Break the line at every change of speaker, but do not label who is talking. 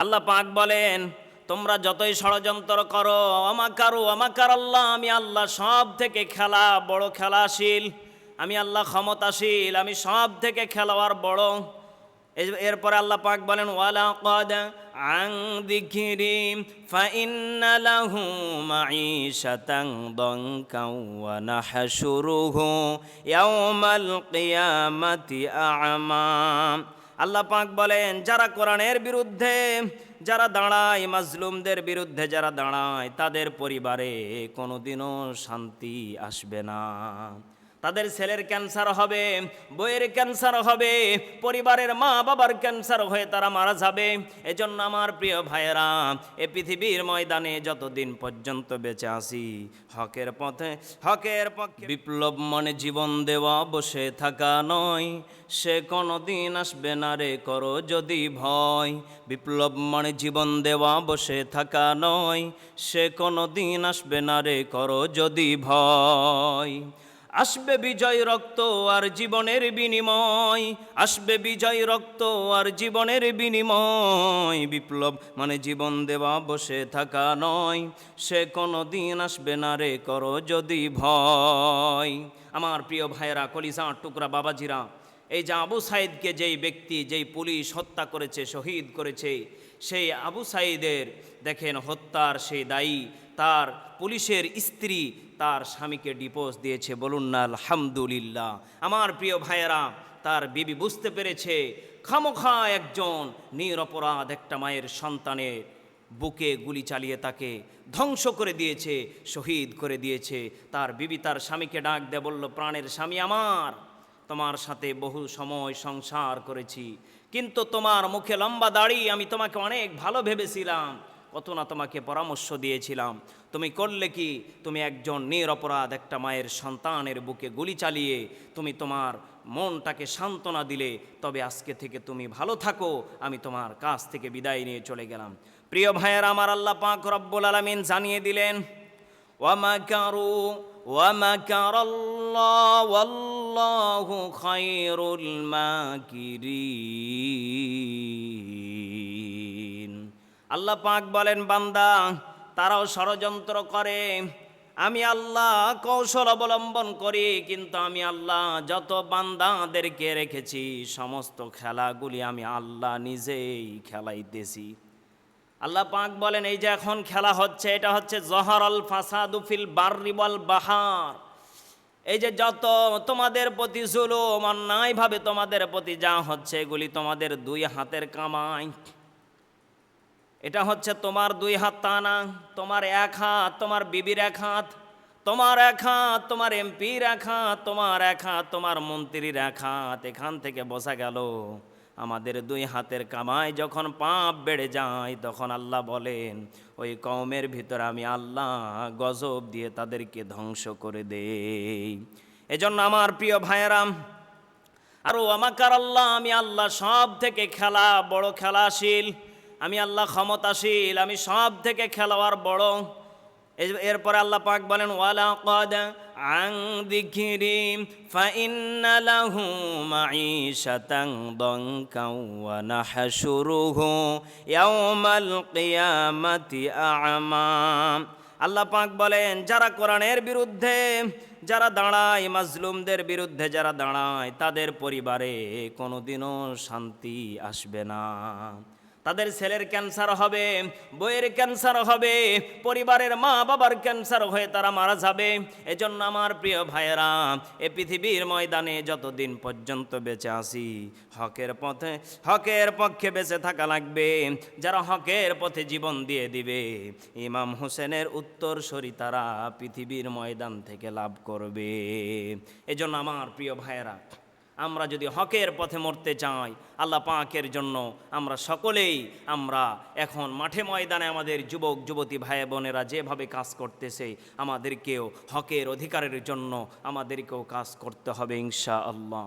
আল্লাহ পাক বলেন, তোমরা যতই ষড়যন্ত্র করো, আমাকার আল্লাহ, আমি আল্লাহ সব থেকে বড় খেলাশীল, আমি আল্লাহ ক্ষমতাশীল, আমি সব থেকে খেলোয়াড় বড়। এরপরে আল্লাহ পাক বলেন, ওয়ালাকাদ আন যিকরি ফাইন্না লাহু মাঈশাতান দানকা ওয়া নাহশুরুহু ইয়াওমাল কিয়ামাতি আ'মা। আল্লাহ পাক বলেন, যারা কোরআনের বিরুদ্ধে যারা দাঁড়ায়, মাজলুমদের বিরুদ্ধে যারা দাঁড়ায়, তাদের পরিবারে কোনোদিনও শান্তি আসবে না। তাদের ছেলের ক্যান্সার হবে, বইয়ের ক্যান্সার হবে, পরিবারের মা বাবার ক্যান্সার হয়ে তারা মারা যাবে। এজন্য আমার প্রিয় ভাইয়েরা, এ পৃথিবীর ময়দানে যতদিন পর্যন্ত বেঁচে আছি, হকের পক্ষে বিপ্লব মানে জীবন দেওয়া, বসে থাকা নয়, সে কোনোদিন আসবে না রে করো যদি ভয়। বিপ্লব মানে জীবন দেওয়া, বসে থাকা নয়, সে কোনোদিন আসবে না রে করো যদি ভয়। আসবে বিজয় রক্ত আর জীবনের বিনিময়, আসবে বিজয় রক্ত আর জীবনের বিনিময়। বিপ্লব মানে জীবন দেওয়া, বসে থাকা নয়, সে কোনো দিন আসবে না রে করো যদি ভয়। আমার প্রিয় ভাইয়েরা, কলিজার টুকরা বাবাজিরা, এই যে আবু সাইদকে যেই ব্যক্তি, যেই পুলিশ হত্যা করেছে, শহীদ করেছে, সেই আবু সাইদের দেখেন হত্যার সেই দায়ী তার পুলিশের স্ত্রী তার স্বামীকে ডিভোর্স দিয়েছে। বলুন না আলহামদুলিল্লাহ। আমার প্রিয় ভাইয়েরা, তার বিবি বুঝতে পেরেছে খামোখা একজন নিরপরাধ একটা মায়ের সন্তানের বুকে গুলি চালিয়ে তাকে ধ্বংস করে দিয়েছে, শহীদ করে দিয়েছে। তার বিবি তার স্বামীকে ডাক দিয়ে বলল, প্রাণের স্বামী আমার, তোমার সাথে বহু সময় সংসার করেছি, কিন্তু তোমার মুখে লম্বা দাড়ি, আমি তোমাকে অনেক ভালো ভেবেছিলাম, কত না তোমাকে পরামর্শ দিয়েছিলাম, তুমি করলে কি? তুমি একজন নিরপরাধ একটা মায়ের সন্তানের বুকে গুলি চালিয়ে তুমি তোমার মনটাকে সান্ত্বনা দিলে। তবে আজকে থেকে তুমি ভালো থাকো, আমি তোমার কাছ থেকে বিদায় নিয়ে চলে গেলাম। প্রিয় ভাইয়েরা আমার, আল্লাহ পাক রব্বুল আলামিন জানিয়ে দিলেন, ওয়ামাকারু ওয়ামাকারাল্লাহু ওয়াল্লাহু খায়রুল মাকিরিন। আল্লাহ পাক বলেন, বান্দা, তারাও ষড়যন্ত্র করে, আমি আল্লাহ কৌশল অবলম্বন করি, কিন্তু আমি আল্লাহ যত বান্দাদেরকে রেখেছি, সমস্ত খেলাগুলি আমি আল্লাহ নিজেই খেলাইতেছি। আল্লাহ পাক বলেন, এই যে এখন খেলা হচ্ছে, এটা হচ্ছে জহরাল ফাসাদু ফিল বাররি ওয়াল বাহার। এই যে যত তোমাদের প্রতি জুলুম, অন্যায়ভাবে তোমাদের প্রতি যা হচ্ছে, এগুলি তোমাদের দুই হাতের কামাই। এটা হচ্ছে তোমার দুই হাত, তা না, তোমার এক হাত তোমার বিবির এক হাত, তোমার এক হাত তোমার এমপির এক হাত, তোমার এক হাত তোমার মন্ত্রীর এক হাত। এখান থেকে বোঝা গেল আমাদের দুই হাতের কামাই যখন পাপ বেড়ে যায়, তখন আল্লাহ বলেন, ওই কওমের ভিতর আমি আল্লাহ গজব দিয়ে তাদেরকে ধ্বংস করে দেই। এজন্য আমার প্রিয় ভাইয়েরা, আরও আমাকার আল্লাহ, আমি আল্লাহ সব থেকে বড় খেলাশীল, আমি আল্লাহ ক্ষমতাশীল, আমি সব থেকে খেলোয়াড় বড়। এরপরে আল্লাহ পাক বলেন, ওয়ালাকাদ আন যিকরি ফাইন্না লাহু মাঈশাতান দানকা ওয়া নাহশুরুহু ইয়াওমাল কিয়ামাতি আ'মা। আল্লাহ পাক বলেন, যারা কোরআনের বিরুদ্ধে যারা দাঁড়ায়, মাজলুমদের বিরুদ্ধে যারা দাঁড়ায়, তাদের পরিবারে কোনোদিনও শান্তি আসবে না। তাদের ছেলের ক্যান্সার হবে, বইয়ের ক্যান্সার হবে, পরিবারের মা বাবার ক্যান্সার হয়ে তারা মারা যাবে। এজন্য আমার প্রিয় ভাইয়েরা, এ পৃথিবীর ময়দানে যতদিন পর্যন্ত বেঁচে আছি, হকের পক্ষে বেঁচে থাকা লাগবে। যারা হকের পথে জীবন দিয়ে দিবে, ইমাম হোসেনের উত্তরসূরি তারা পৃথিবীর ময়দান থেকে লাভ করবে। এজন্য আমার প্রিয় ভাইয়েরা, আমরা যদি হকের পথে মরতে চাই, আল্লাহ পাকের জন্য আমরা সকলেই এখন মাঠে ময়দানে আমাদের যুবক যুবতী ভাই বোনেরা যেভাবে কাজ করতেছে, আমাদেরকেও হকের অধিকারের জন্য আমাদেরকেও কাজ করতে হবে ইনশাআল্লাহ।